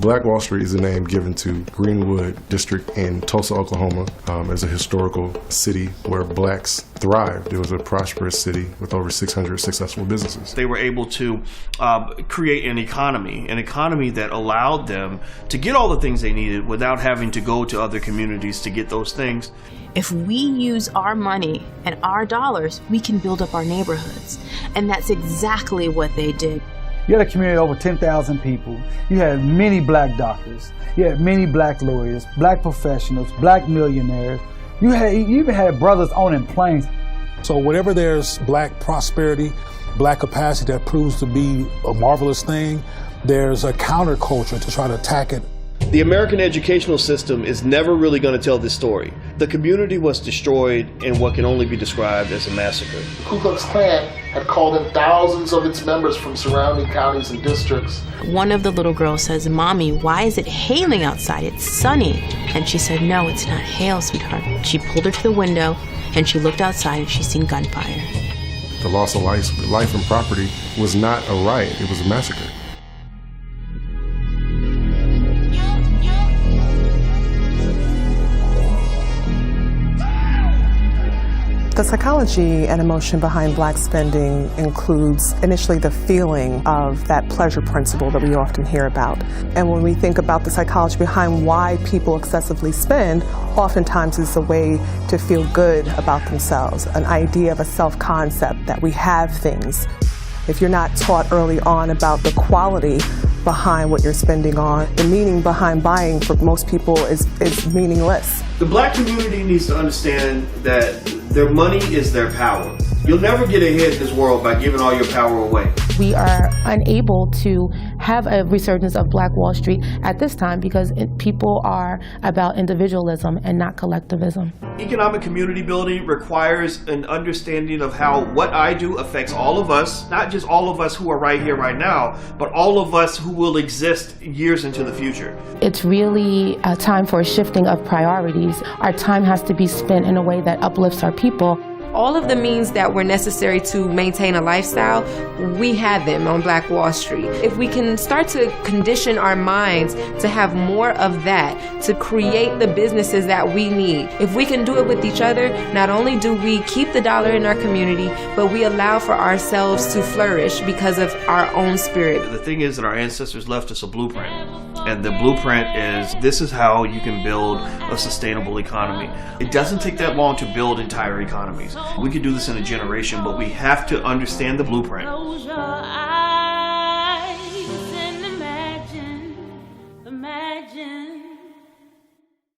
Black Wall Street is a name given to Greenwood district in Tulsa, Oklahoma, as a historical city where blacks thrived. It was a prosperous city with over 600 successful businesses. They were able to create an economy that allowed them to get all the things they needed without having to go to other communities to get those things. If we use our money and our dollars, we can build up our neighborhoods. And that's exactly what they did. You had a community of over 10,000 people. You had many black doctors. You had many black lawyers, black professionals, black millionaires. You even had brothers owning planes. So whenever there's black prosperity, black capacity that proves to be a marvelous thing, there's a counterculture to try to attack it. The American educational system is never really going to tell this story. The community was destroyed in what can only be described as a massacre. The Ku Klux Klan had called in thousands of its members from surrounding counties and districts. One of the little girls says, "Mommy, why is it hailing outside? It's sunny." And she said, "No, it's not hail, sweetheart." She pulled her to the window and she looked outside and she seen gunfire. The loss of life and property was not a riot, it was a massacre. The psychology and emotion behind black spending includes initially the feeling of that pleasure principle that we often hear about. And when we think about the psychology behind why people excessively spend, oftentimes it's a way to feel good about themselves, an idea of a self-concept that we have things. If you're not taught early on about the quality behind what you're spending on, the meaning behind buying for most people is meaningless. The black community needs to understand that their money is their power. You'll never get ahead in this world by giving all your power away. We are unable to have a resurgence of Black Wall Street at this time because people are about individualism and not collectivism. Economic community building requires an understanding of how what I do affects all of us, not just all of us who are right here, right now, but all of us who will exist years into the future. It's really a time for a shifting of priorities. Our time has to be spent in a way that uplifts our people. All of the means that were necessary to maintain a lifestyle, we had them on Black Wall Street. If we can start to condition our minds to have more of that, to create the businesses that we need, if we can do it with each other, not only do we keep the dollar in our community, but we allow for ourselves to flourish because of our own spirit. The thing is that our ancestors left us a blueprint. And the blueprint is, this is how you can build a sustainable economy. It doesn't take that long to build entire economies. We could do this in a generation, but we have to understand the blueprint.